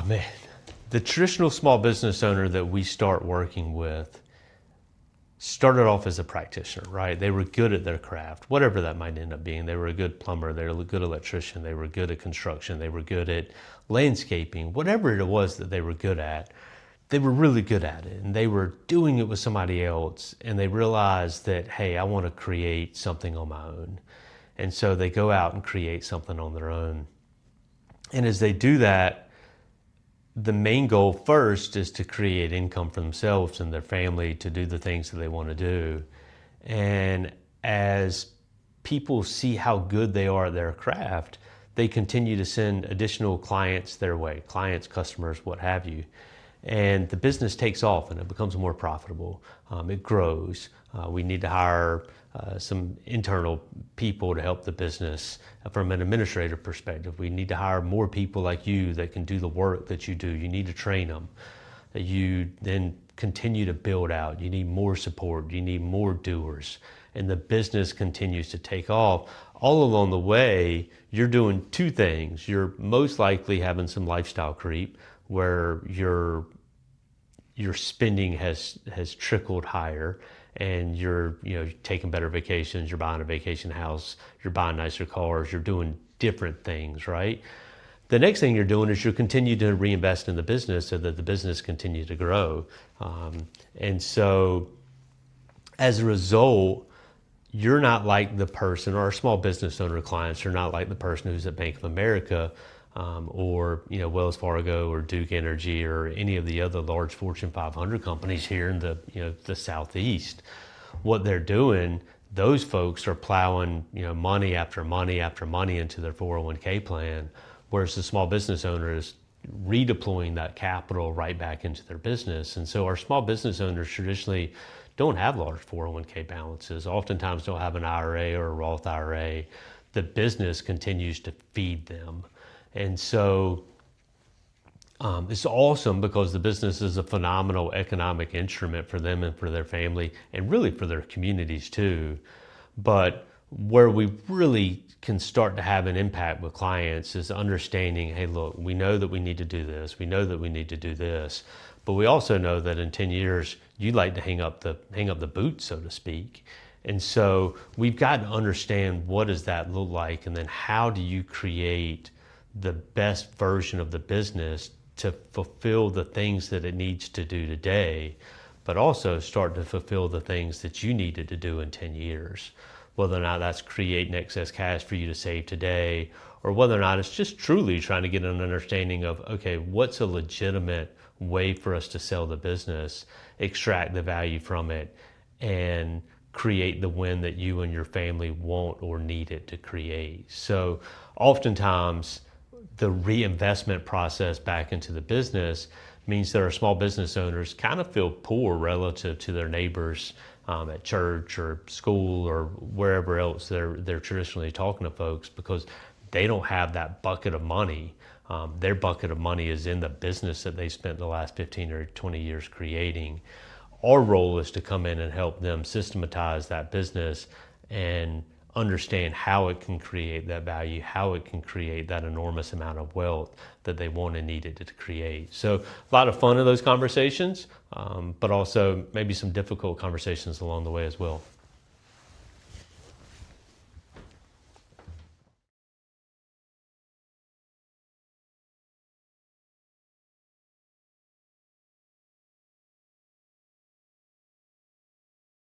Oh man, the traditional small business owner that we start working with started off as a practitioner, right? They were good at their craft, whatever that might end up being. They were a good plumber, they were a good electrician, they were good at construction, they were good at landscaping, whatever it was that they were good at, they were really good at it. And they were doing it with somebody else. And they realized that, hey, I want to create something on my own. And so they go out and create something on their own. And as they do that, the main goal first is to create income for themselves and their family to do the things that they want to do. And as people see how good they are at their craft, they continue to send additional clients their way, clients, customers, what have you. And the business takes off and it becomes more profitable. It grows. We need to hire some internal people to help the business from an administrative perspective. We need to hire more people like you that can do the work that you do. You need to train them. You then continue to build out. You need more support. You need more doers. And the business continues to take off. All along the way, you're doing two things. You're most likely having some lifestyle creep where your spending has trickled higher, and you're taking better vacations, you're buying a vacation house, you're buying nicer cars, you're doing different things, right? The next thing you're doing is you continue to reinvest in the business so that the business continues to grow. And so as a result, you're not like the person, or our small business owner clients are not like the person who's at Bank of America or Wells Fargo or Duke Energy or any of the other large Fortune 500 companies here in the Southeast. What they're doing, those folks are plowing money after money after money into their 401k plan, whereas the small business owner is redeploying that capital right back into their business. And so our small business owners traditionally don't have large 401k balances, oftentimes don't have an IRA or a Roth IRA. The business continues to feed them. And so it's awesome because the business is a phenomenal economic instrument for them and for their family and really for their communities too. But where we really can start to have an impact with clients is understanding, hey, look, we know that we need to do this. We know that we need to do this. But we also know that in 10 years, you'd like to hang up the boots, so to speak. And so we've got to understand what does that look like, and then how do you create the best version of the business to fulfill the things that it needs to do today, but also start to fulfill the things that you needed to do in 10 years. Whether or not that's creating excess cash for you to save today, or whether or not it's just truly trying to get an understanding of, okay, what's a legitimate way for us to sell the business, extract the value from it, and create the win that you and your family want or need it to create. So oftentimes, the reinvestment process back into the business means that our small business owners kind of feel poor relative to their neighbors at church or school or wherever else they're traditionally talking to folks, because they don't have that bucket of money. Their bucket of money is in the business that they spent the last 15 or 20 years creating. Our role is to come in and help them systematize that business and understand how it can create that value, how it can create that enormous amount of wealth that they want and need it to create. So a lot of fun in those conversations, but also maybe some difficult conversations along the way as well.